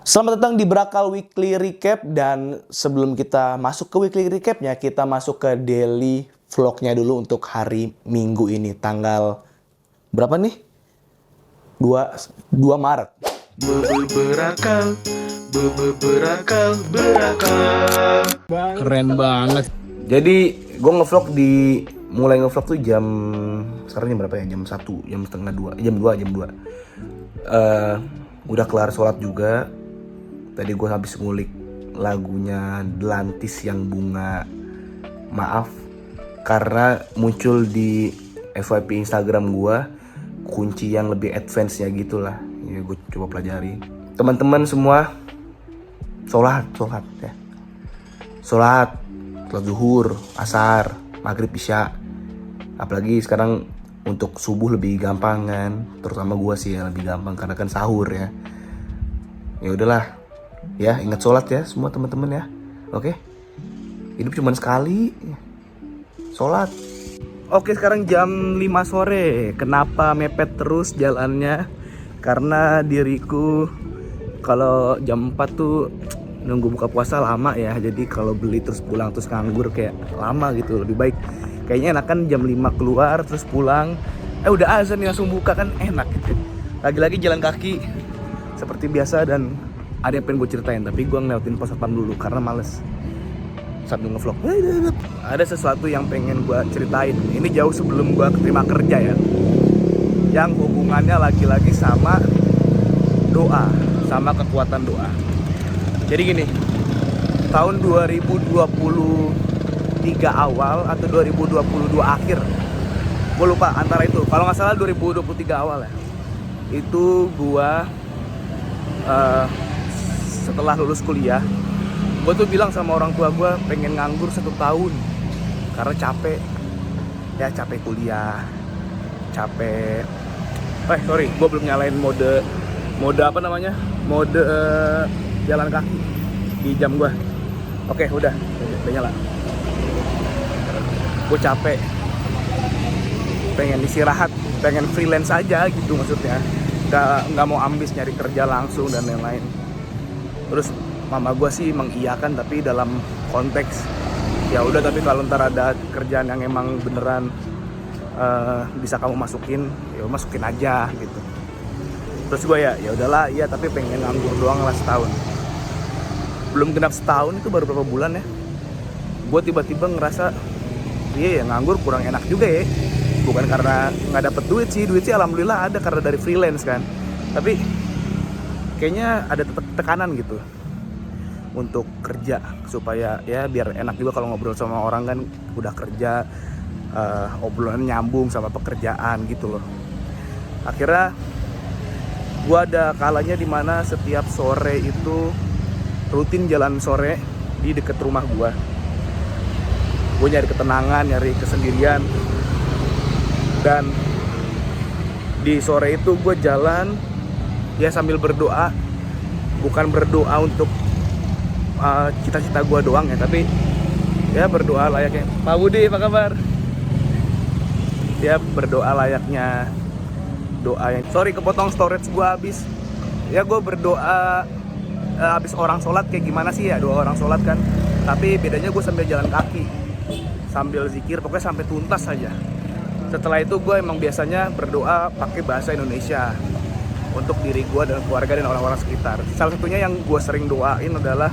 Selamat datang di Brakal Weekly Recap, dan sebelum kita masuk ke Weekly Recapnya, kita masuk ke daily vlognya dulu untuk hari Minggu ini, tanggal berapa nih? 2 Maret. Berakal, berakal. Keren banget. Jadi gue mulai ngevlog tuh sekarang jam berapa ya? Jam 1, jam setengah 2, jam 2. Udah kelar sholat juga. Tadi gue habis ngulik lagunya Delantis yang Bunga Maaf, karena muncul di FYP Instagram gue kunci yang lebih advance-nya gitulah. Ya gue coba pelajari. Teman-teman semua sholat ya. Sholat zuhur, asar, maghrib, isya. Apalagi sekarang untuk subuh lebih gampang kan, terutama gue sih ya lebih gampang karena kan sahur ya. Ya udahlah. Ya, ingat sholat ya semua teman-teman ya. Oke. Hidup cuma sekali. Sholat. Oke, sekarang jam 5 sore. Kenapa mepet terus jalannya? Karena diriku kalau jam 4 tuh nunggu buka puasa lama ya. Jadi kalau beli terus pulang terus nganggur kayak lama gitu. Lebih baik kayaknya enakan jam 5 keluar terus pulang. Udah azan nih langsung buka kan enak gitu. Lagi-lagi jalan kaki seperti biasa, dan ada yang pengen gue ceritain, tapi gue ngelewatin pos satpam dulu karena males sambil ngevlog. Ada sesuatu yang pengen gue ceritain. Ini jauh sebelum gue keterima kerja ya, yang hubungannya lagi-lagi sama doa, sama kekuatan doa. Jadi gini, tahun 2023 awal atau 2022 akhir, gue lupa antara itu. Kalau nggak salah 2023 awal ya, itu gue setelah lulus kuliah, gue tuh bilang sama orang tua gue pengen nganggur 1 tahun karena capek kuliah, capek. Gue belum nyalain mode apa namanya, mode jalan kaki di jam gue. Oke, udah nyala. Gue capek, pengen istirahat, pengen freelance aja gitu maksudnya. Nggak mau ambis nyari kerja langsung dan lain-lain. Terus mama gue sih mengiyakan, tapi dalam konteks ya udah, tapi kalau ntar ada kerjaan yang emang beneran bisa kamu masukin, ya masukin aja gitu. Terus gue ya udahlah, iya tapi pengen nganggur doang lah setahun. Belum genap setahun, itu baru berapa bulan ya, gue tiba-tiba ngerasa iya ya nganggur kurang enak juga ya. Bukan karena nggak dapet duit sih alhamdulillah ada karena dari freelance kan, tapi kayaknya ada tekanan gitu untuk kerja supaya ya biar enak juga kalau ngobrol sama orang kan udah kerja, obrolan nyambung sama pekerjaan gitu loh. Akhirnya gua ada kalanya dimana setiap sore itu rutin jalan sore di deket rumah gua. Gue nyari ketenangan, nyari kesendirian, dan di sore itu gue jalan ya sambil berdoa. Bukan berdoa untuk cita-cita gue doang ya, tapi ya berdoa layaknya Pak Budi, apa kabar? Ya berdoa layaknya doa yang kepotong storage gue habis. Ya gue berdoa habis orang sholat kayak gimana sih ya doa orang sholat kan, tapi bedanya gue sambil jalan kaki, sambil zikir, pokoknya sampai tuntas saja. Setelah itu gue emang biasanya berdoa pakai bahasa Indonesia untuk diri gue dan keluarga dan orang-orang sekitar. Salah satunya yang gue sering doain adalah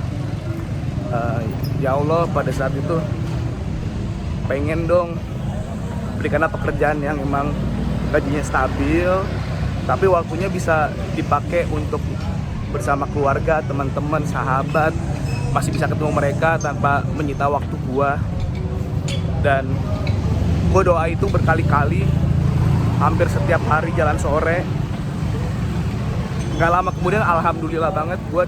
ya Allah, pada saat itu pengen dong berikanlah pekerjaan yang emang gajinya stabil, tapi waktunya bisa dipakai untuk bersama keluarga, teman-teman, sahabat, masih bisa ketemu mereka tanpa menyita waktu gue. Dan gue doa itu berkali-kali, hampir setiap hari jalan sore. Gak lama kemudian alhamdulillah banget gue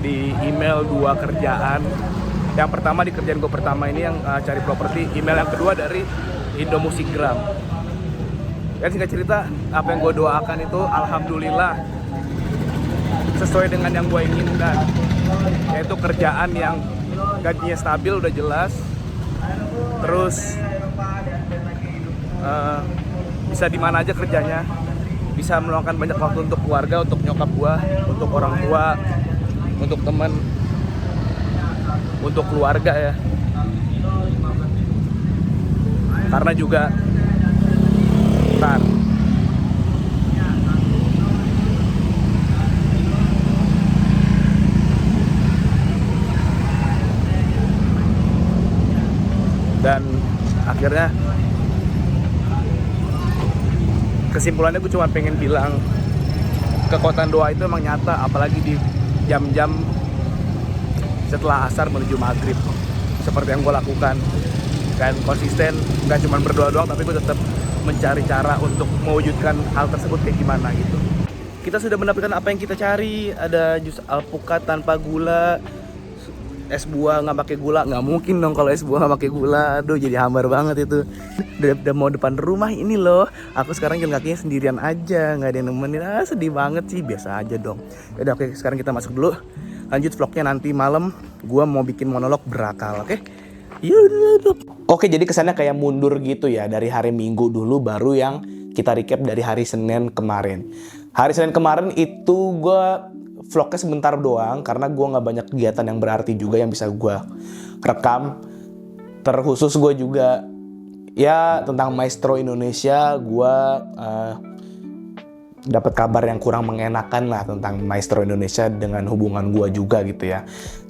di email 2 kerjaan. Yang pertama di kerjaan gue pertama ini yang cari properti, email yang kedua dari Indomusikgram. Dan singkat cerita, apa yang gue doakan itu alhamdulillah sesuai dengan yang gue inginkan, yaitu kerjaan yang gajinya stabil, udah jelas, terus bisa di mana aja kerjanya, bisa meluangkan banyak waktu untuk keluarga, untuk nyokap gue, untuk orang tua, untuk teman, untuk keluarga ya. Karena juga dan akhirnya kesimpulannya gue cuma pengen bilang kekuatan doa itu emang nyata, apalagi di jam-jam setelah asar menuju maghrib, seperti yang gue lakukan. Dan konsisten, gak cuma berdoa doang, tapi gue tetap mencari cara untuk mewujudkan hal tersebut kayak gimana gitu. Kita sudah mendapatkan apa yang kita cari. Ada jus alpukat tanpa gula, es buah nggak pakai gula. Nggak mungkin dong kalau es buah nggak pakai gula. Aduh, jadi hambar banget itu. Udah mau depan rumah ini loh. Aku sekarang jalan kakinya sendirian aja, nggak ada yang nemenin. Sedih banget sih, biasa aja dong. Yaudah, oke, sekarang kita masuk dulu. Lanjut vlognya nanti malam. Gua mau bikin monolog berakal, oke? Yaudah. Oke, jadi kesannya kayak mundur gitu ya. Dari hari Minggu dulu baru yang kita recap dari hari Senin kemarin. Hari Senin kemarin itu gue vlognya sebentar doang karena gue nggak banyak kegiatan yang berarti juga yang bisa gue rekam. Terkhusus gue juga ya tentang Maestro Indonesia, gue dapat kabar yang kurang mengenakan lah tentang Maestro Indonesia dengan hubungan gue juga gitu ya.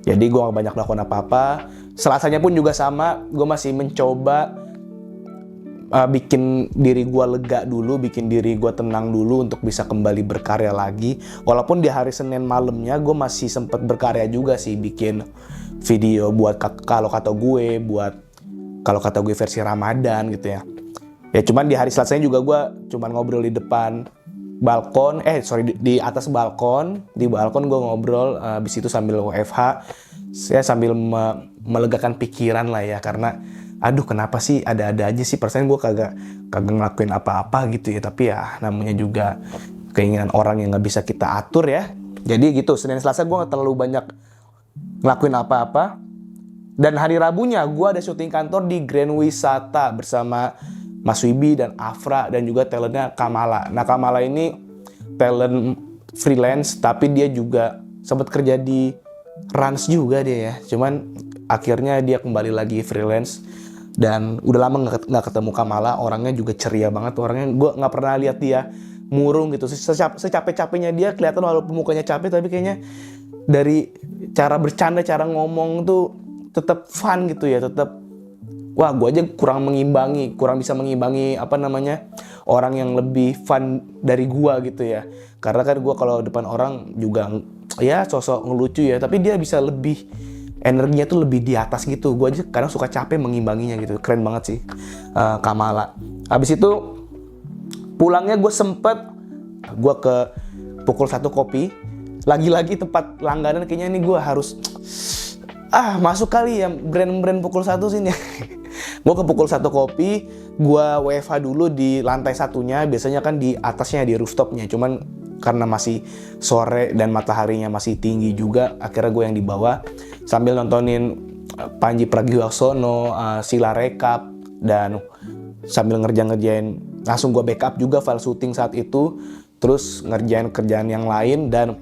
Jadi gue gak banyak melakukan apa-apa. Selasanya pun juga sama, gue masih mencoba bikin diri gue lega dulu, bikin diri gue tenang dulu untuk bisa kembali berkarya lagi. Walaupun di hari Senin malamnya gue masih sempat berkarya juga sih, bikin video buat kalau kata gue versi Ramadan gitu ya. Ya cuman di hari Selasanya juga gue cuman ngobrol di depan balkon, di atas balkon. Di balkon gue ngobrol, habis itu sambil WFH. Saya sambil melegakan pikiran lah ya, karena aduh kenapa sih ada-ada aja sih perasaan gue kagak ngelakuin apa-apa gitu ya. Tapi ya namanya juga keinginan orang yang nggak bisa kita atur ya. Jadi gitu, Senin Selasa gue nggak terlalu banyak ngelakuin apa-apa. Dan hari Rabunya gue ada syuting kantor di Grand Wisata bersama Mas Wibi dan Afra dan juga talentnya Kamala. Nah, Kamala ini talent freelance, tapi dia juga sempat kerja di Rans juga dia ya. Cuman akhirnya dia kembali lagi freelance. Dan udah lama nggak ketemu Kamala. Orangnya juga ceria banget. Orangnya gue nggak pernah lihat dia murung gitu. Secapek-capeknya dia kelihatan walaupun mukanya capek, tapi kayaknya dari cara bercanda, cara ngomong tuh tetap fun gitu ya. Tetap, wah gue aja kurang bisa mengimbangi orang yang lebih fun dari gue gitu ya. Karena kan gue kalau depan orang juga ya sosok ngelucu ya, tapi dia bisa lebih, energinya tuh lebih di atas gitu. Gue aja kadang suka capek mengimbanginya gitu. Keren banget sih Kamala. Habis itu pulangnya gue ke Pukul 1 Kopi. Lagi-lagi tempat langganan, kayaknya ini gue harus masuk kali ya brand-brand Pukul 1 sini. Gue ke Pukul 1 Kopi, gue WFH dulu di lantai satunya. Biasanya kan di atasnya, di rooftopnya. Cuman karena masih sore dan mataharinya masih tinggi juga, akhirnya gue yang di bawah sambil nontonin Panji Pragiwaksono, Sila Rekap, dan sambil ngerjain langsung gue backup juga file syuting saat itu, terus ngerjain kerjaan yang lain. Dan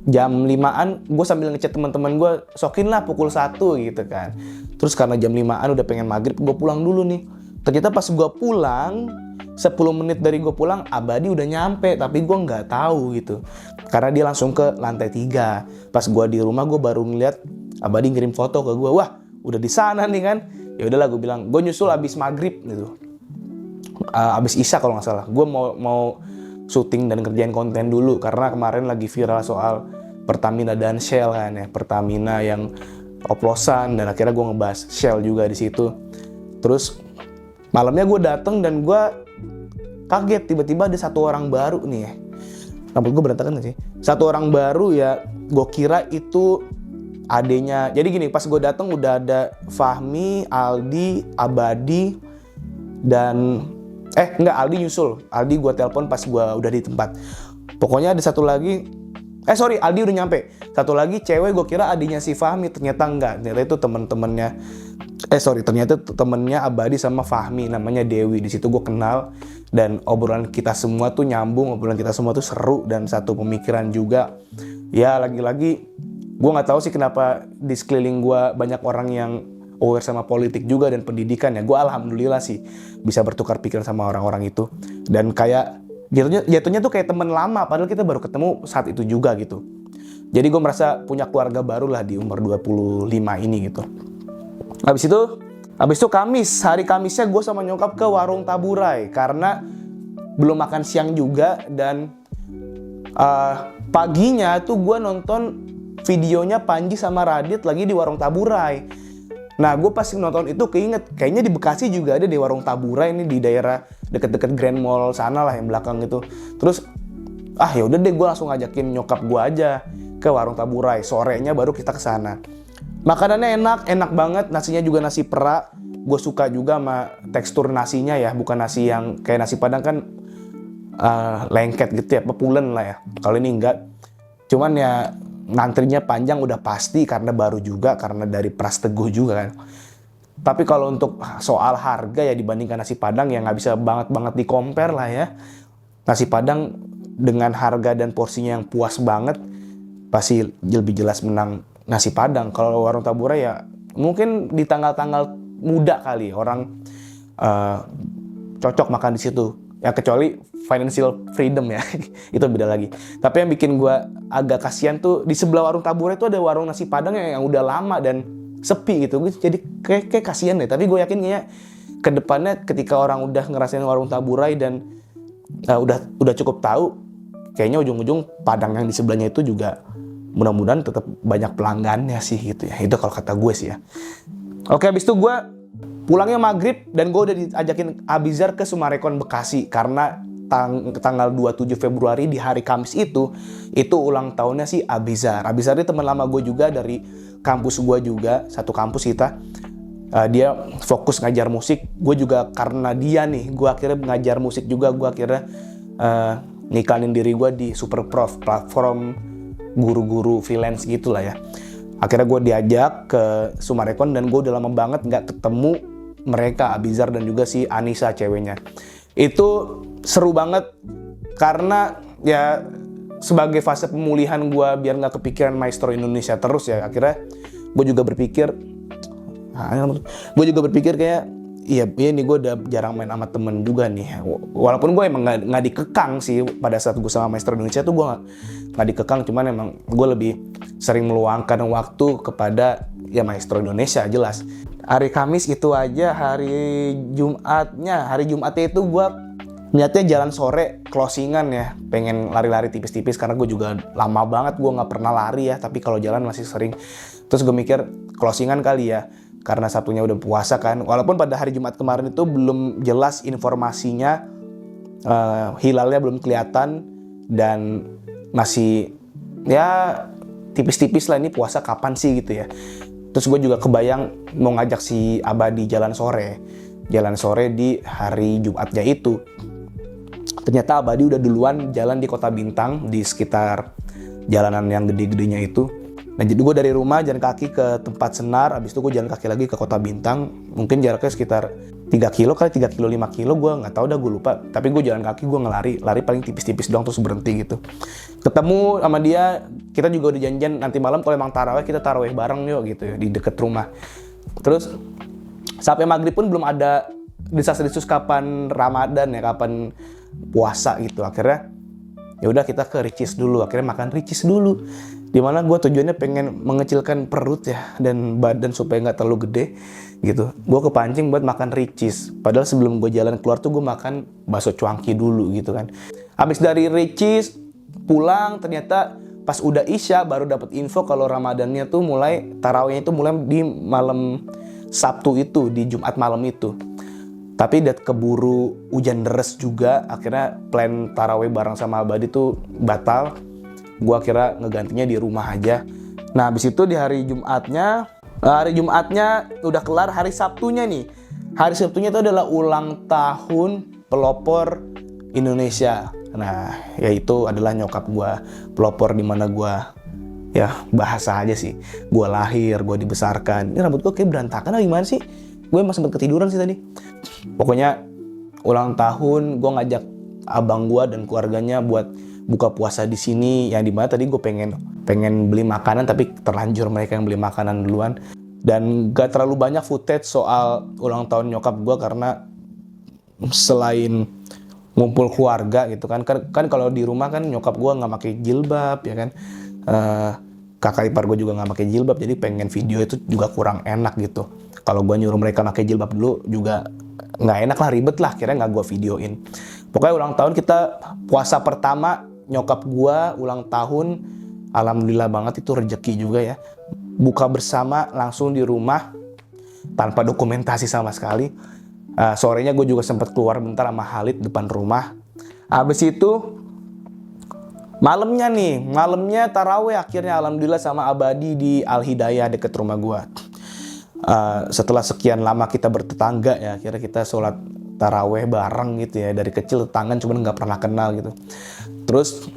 jam 5-an gue sambil ngechat teman-teman gue, sokin lah Pukul 1 gitu kan. Terus karena jam 5-an udah pengen maghrib, gue pulang dulu nih. Ternyata pas gue pulang 10 menit dari gue pulang, Abadi udah nyampe, tapi gue nggak tahu gitu. Karena dia langsung ke lantai 3. Pas gue di rumah, gue baru ngeliat Abadi ngirim foto ke gue. Wah, udah di sana nih kan. Ya udahlah, gue bilang, gue nyusul abis maghrib gitu. Abis Isya kalau nggak salah. Gue mau syuting dan kerjain konten dulu, karena kemarin lagi viral soal Pertamina dan Shell kan ya. Pertamina yang oplosan, dan akhirnya gue ngebahas Shell juga di situ. Terus malamnya gue dateng dan gue kaget, tiba-tiba ada satu orang baru nih ya. Rambut gue berantakan gak sih? Satu orang baru ya, gue kira itu adenya. Jadi gini, pas gue dateng udah ada Fahmi, Aldi, Abadi, dan Aldi nyusul. Aldi gue telepon pas gue udah di tempat. Pokoknya ada satu lagi, Aldi udah nyampe. Satu lagi cewek, gue kira adiknya si Fahmi, ternyata enggak. Ternyata itu ternyata temennya Abadi sama Fahmi, namanya Dewi. Di situ gue kenal. Dan obrolan kita semua tuh nyambung, obrolan kita semua tuh seru dan satu pemikiran juga. Ya lagi-lagi gue nggak tahu sih kenapa di sekeliling gue banyak orang yang aware sama politik juga dan pendidikan ya. Gue alhamdulillah sih bisa bertukar pikiran sama orang-orang itu. Dan kayak jatuhnya tuh kayak teman lama, padahal kita baru ketemu saat itu juga gitu. Jadi gue merasa punya keluarga baru lah di umur 25 ini gitu. Habis itu hari Kamisnya gue sama nyokap ke warung Taburai karena belum makan siang juga. Dan paginya tuh gue nonton videonya Panji sama Radit lagi di warung Taburai. Nah gue pas nonton itu kayaknya di Bekasi juga ada di warung Taburai ini di daerah deket-deket Grand Mall sana lah yang belakang itu. Terus ya udah deh, gue langsung ngajakin nyokap gue aja ke warung Taburai. Sorenya baru kita ke sana. Makanannya enak banget, nasinya juga nasi perak. Gue suka juga sama tekstur nasinya ya, bukan nasi yang kayak nasi Padang kan lengket gitu ya, pepulen lah ya. Kalau ini enggak. Cuman ya ngantrinya panjang udah pasti karena baru juga, karena dari Pras Teguh juga kan. Tapi kalau untuk soal harga ya dibandingkan nasi Padang ya nggak bisa banget di compare lah ya. Nasi Padang dengan harga dan porsinya yang puas banget pasti lebih jelas menang nasi Padang. Kalau warung Taburai ya mungkin di tanggal-tanggal muda kali orang cocok makan di situ. Ya kecuali financial freedom ya, itu beda lagi. Tapi yang bikin gue agak kasihan tuh di sebelah warung Taburai itu ada warung nasi Padang yang udah lama dan sepi gitu. Jadi kayak kasihan deh. Tapi gue yakin kayaknya kedepannya ketika orang udah ngerasain warung Taburai dan udah cukup tahu, kayaknya ujung-ujung Padang yang di sebelahnya itu juga mudah-mudahan tetap banyak pelanggannya sih gitu ya. Itu kalau kata gue sih ya. Oke, habis itu gue pulangnya maghrib dan gue udah diajakin Abizar ke Sumarekon Bekasi karena tanggal 27 Februari di hari Kamis itu ulang tahunnya si Abizar. Abizar ini teman lama gue juga dari kampus gue juga, satu kampus kita. Dia fokus ngajar musik. Gue juga karena dia nih, gue akhirnya ngajar musik juga. Gue akhirnya ngikanin diri gue di Superprof, platform guru-guru freelance gitulah ya. Akhirnya gue diajak ke Sumarekon dan gue udah lama banget nggak ketemu mereka, Abizar dan juga si Anissa ceweknya. Itu seru banget karena ya sebagai fase pemulihan gue biar nggak kepikiran Maestro Indonesia terus ya. Akhirnya gue juga berpikir kayak iya nih gue udah jarang main sama temen juga nih. Walaupun gue emang nggak dikekang sih pada saat gue sama Maestro Indonesia tuh gue nggak dikekang, cuman emang gue lebih sering meluangkan waktu kepada ya Maestro Indonesia jelas. Hari Kamis itu aja, hari Jumatnya itu gue niatnya jalan sore closingan ya, pengen lari-lari tipis-tipis karena gue juga lama banget gue nggak pernah lari ya, tapi kalau jalan masih sering. Terus gue mikir closingan kali ya, karena Sabtunya udah puasa kan. Walaupun pada hari Jumat kemarin itu belum jelas informasinya, hilalnya belum kelihatan dan masih ya tipis-tipis lah ini puasa kapan sih gitu ya. Terus gue juga kebayang mau ngajak si Abadi jalan sore di hari Jumatnya itu. Ternyata Abadi udah duluan jalan di Kota Bintang, di sekitar jalanan yang gede-gedenya itu. Nah jadi gue dari rumah jalan kaki ke tempat Senar, habis itu gue jalan kaki lagi ke Kota Bintang. Mungkin jaraknya sekitar 3 kilo, 5 kilo, gue nggak tahu dah, gue lupa. Tapi gue jalan kaki, gue lari paling tipis-tipis doang terus berhenti gitu. Ketemu sama dia, kita juga udah janjian nanti malam kalau emang taraweh kita taraweh bareng yuk gitu ya, di deket rumah. Terus sampai maghrib pun belum ada desas-desus kapan Ramadan ya, kapan puasa gitu. Akhirnya ya udah kita ke Ricis dulu, akhirnya makan Ricis dulu. Dimana gue tujuannya pengen mengecilkan perut ya dan badan supaya nggak terlalu gede gitu. Gue kepancing buat makan Ricis. Padahal sebelum gue jalan keluar tuh gue makan bakso cuangki dulu gitu kan. Habis dari Ricis pulang, ternyata pas udah Isya baru dapat info kalau Ramadannya tuh tarawihnya itu mulai di malam Sabtu itu, di Jumat malam itu. Tapi udah keburu hujan deres juga, akhirnya plan tarawih bareng sama Abadi tuh batal. Gue akhirnya ngegantinya di rumah aja. Nah habis itu di hari Jumatnya udah kelar. Hari Sabtunya nih, hari Sabtunya itu adalah ulang tahun pelopor Indonesia. Nah yaitu adalah nyokap gue, pelopor di mana gue ya bahasa aja sih, gue lahir, gue dibesarkan. Ini rambut gue kayak berantakan atau gimana sih? Gue emang sempet ketiduran sih tadi. Pokoknya ulang tahun gue ngajak abang gue dan keluarganya buat buka puasa di sini, yang dimana tadi gue pengen beli makanan tapi terlanjur mereka yang beli makanan duluan. Dan gak terlalu banyak footage soal ulang tahun nyokap gue karena selain ngumpul keluarga gitu kan kalau di rumah kan nyokap gue nggak pakai jilbab ya kan, kakak ipar gue juga nggak pakai jilbab, jadi pengen video itu juga kurang enak gitu. Kalau gue nyuruh mereka pakai jilbab dulu juga nggak enak lah, ribet lah, akhirnya nggak gue videoin. Pokoknya ulang tahun kita puasa pertama nyokap gue ulang tahun, alhamdulillah banget, itu rezeki juga ya. Buka bersama langsung di rumah tanpa dokumentasi sama sekali. Sorenya gue juga sempat keluar bentar sama Halid depan rumah. Habis itu malamnya taraweh akhirnya alhamdulillah sama Abadi di Al Hidayah deket rumah gue. Setelah sekian lama kita bertetangga ya, akhirnya kita sholat taraweh bareng gitu ya, dari kecil tetanggaan cuman nggak pernah kenal gitu. Terus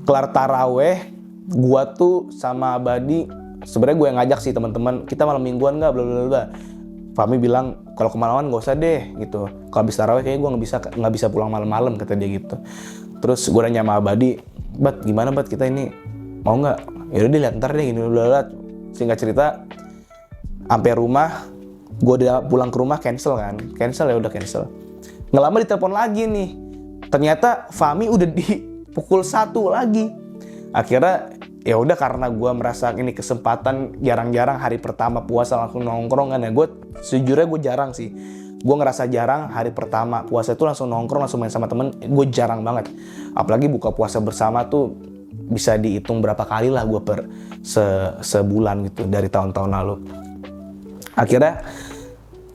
kelar taraweh, gue tuh sama Abadi, sebenarnya gue yang ngajak sih teman-teman, kita malam mingguan nggak, bla bla bla. Fahmi bilang kalau kemalaman gak usah deh gitu. Kalau habis tarawih kayaknya gue nggak bisa pulang malam-malam, kata dia gitu. Terus gue nanya sama Abadi, Bat gimana Bat, kita ini mau nggak? Yaudah deh, lihat ntar deh gini dulu. Singkat cerita, sampai rumah, gue udah pulang ke rumah cancel ya udah cancel. Nggak lama ditelepon lagi nih. Ternyata Fahmi udah di pukul 1 lagi. Akhirnya ya udah, karena gue merasa ini kesempatan, jarang-jarang hari pertama puasa langsung nongkrong kan ya. Gue sejujurnya gue jarang sih. Gue ngerasa jarang hari pertama puasa itu langsung nongkrong, langsung main sama temen. Gue jarang banget. Apalagi buka puasa bersama tuh bisa dihitung berapa kali lah gue per sebulan gitu dari tahun-tahun lalu. Akhirnya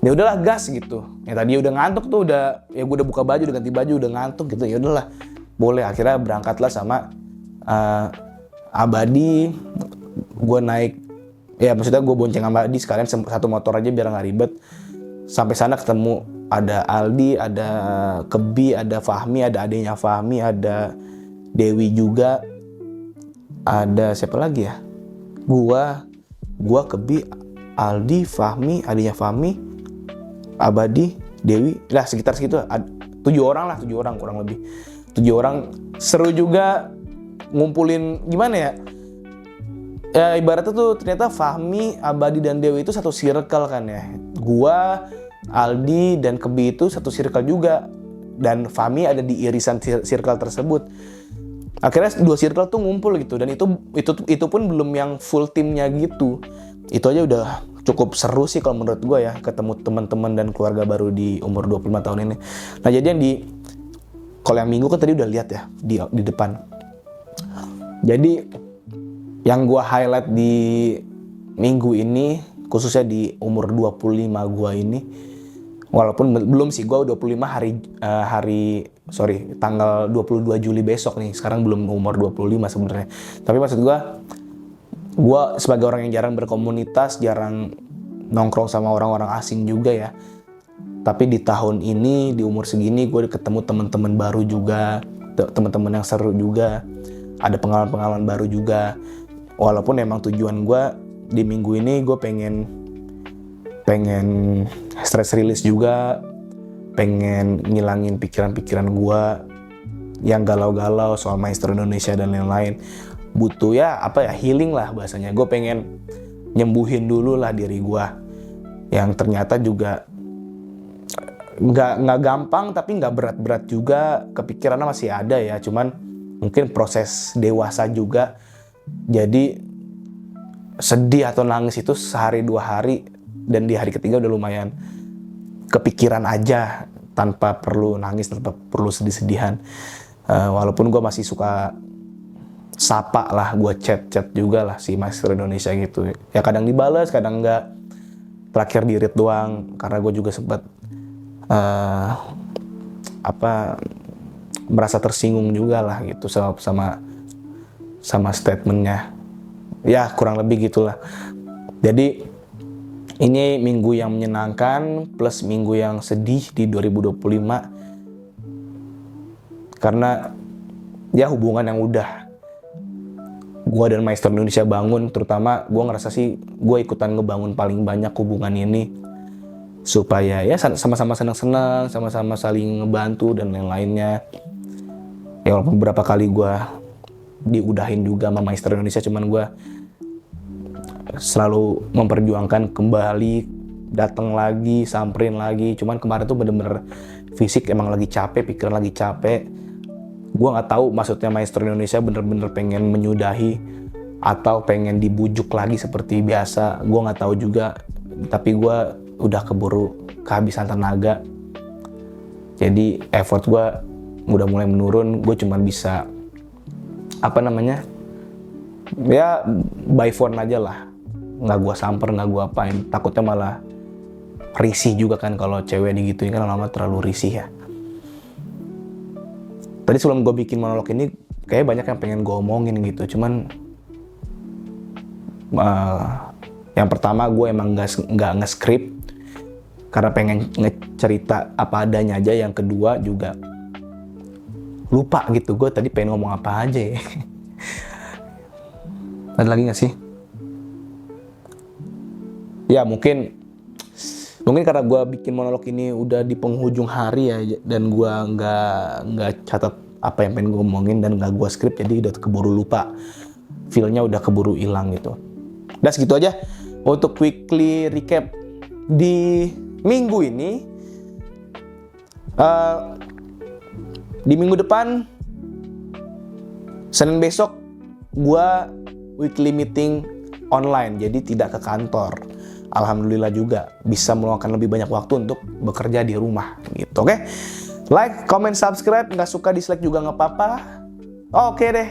ya udahlah gas gitu. Ya tadi udah ngantuk tuh, gue udah buka baju, udah ganti baju, udah ngantuk gitu. Ya udahlah, boleh. Akhirnya berangkatlah sama Abadi, gue naik, ya maksudnya gue bonceng Abadi sekalian satu motor aja biar nggak ribet. Sampai sana ketemu ada Aldi, ada Kebi, ada Fahmi, ada adenya Fahmi, ada Dewi juga, ada siapa lagi ya? Gua Kebi, Aldi, Fahmi, adenya Fahmi, Abadi, Dewi, lah sekitar segitu. 7 orang kurang lebih. 7 orang, seru juga. Ngumpulin gimana ya? Ya ibaratnya tuh ternyata Fahmi, Abadi dan Dewi itu satu circle kan ya. Gua, Aldi dan Kebi itu satu circle juga, dan Fahmi ada di irisan circle tersebut. Akhirnya 2 circle tuh ngumpul gitu, dan itu pun belum yang full timnya gitu. Itu aja udah cukup seru sih kalau menurut gua ya, ketemu teman-teman dan keluarga baru di umur 25 tahun ini. Nah, jadi kalau yang minggu kan tadi udah lihat ya di depan. Jadi yang gue highlight di minggu ini, khususnya di umur 25 gue ini, walaupun belum sih, gue 25 tanggal 22 Juli besok nih, sekarang belum umur 25 sebenarnya. Tapi maksud gue sebagai orang yang jarang berkomunitas, jarang nongkrong sama orang-orang asing juga ya. Tapi di tahun ini, di umur segini, gue ketemu teman-teman baru juga, teman-teman yang seru juga. Ada pengalaman-pengalaman baru juga. Walaupun emang tujuan gue di minggu ini gue pengen stress release juga, pengen ngilangin pikiran-pikiran gue yang galau-galau soal Maestro Indonesia dan lain-lain. Butuh healing lah bahasanya. Gue pengen nyembuhin dulu lah diri gue, yang ternyata juga nggak gampang tapi nggak berat-berat juga. Kepikirannya masih ada ya, cuman mungkin proses dewasa juga. Jadi sedih atau nangis itu sehari 2 hari, dan di hari ketiga udah lumayan kepikiran aja tanpa perlu nangis, tanpa perlu sedih-sedihan. Walaupun gue masih suka sapa lah, gue chat juga lah si Maestro Indonesia gitu. Ya kadang dibales, kadang enggak. Terakhir di read doang, karena gue juga sempat merasa tersinggung juga lah gitu sama statementnya. Ya kurang lebih gitulah. Jadi ini minggu yang menyenangkan plus minggu yang sedih di 2025, karena ya hubungan yang udah gue dan Maestro Indonesia bangun, terutama gue ngerasa sih gue ikutan ngebangun paling banyak hubungan ini. supaya ya sama-sama senang-senang, sama-sama saling ngebantu dan lain-lainnya. Ya walaupun beberapa kali gue diudahin juga sama Maestro Indonesia, cuman gue selalu memperjuangkan kembali, datang lagi, samperin lagi. Cuman kemarin tuh bener-bener fisik emang lagi capek, pikiran lagi capek. Gue nggak tahu maksudnya Maestro Indonesia bener-bener pengen menyudahi atau pengen dibujuk lagi seperti biasa. Gue nggak tahu juga, tapi gue udah keburu kehabisan tenaga. Jadi effort gue udah mulai menurun. Gue cuma bisa ya by phone aja lah, nggak gue samper, nggak gue apain. Takutnya malah risih juga kan kalau cewek digituin, kan lama terlalu risih ya. Tadi sebelum gue bikin monolog ini kayak banyak yang pengen gue omongin gitu, cuman yang pertama gue emang nggak nge-script karena pengen ngecerita apa adanya aja. Yang kedua juga lupa gitu, gue tadi pengen ngomong apa aja ya. Ada lagi nggak sih? Ya mungkin karena gue bikin monolog ini udah di penghujung hari ya, dan gue nggak catat apa yang pengen gue omongin dan nggak gue script, jadi udah keburu lupa, feel-nya udah keburu hilang gitu. Udah segitu aja untuk weekly recap di minggu ini. Di minggu depan, Senin besok, gue weekly meeting online, jadi tidak ke kantor. Alhamdulillah juga bisa meluangkan lebih banyak waktu untuk bekerja di rumah gitu, oke? Like, comment, subscribe, nggak suka dislike juga nggak apa-apa. Oke deh.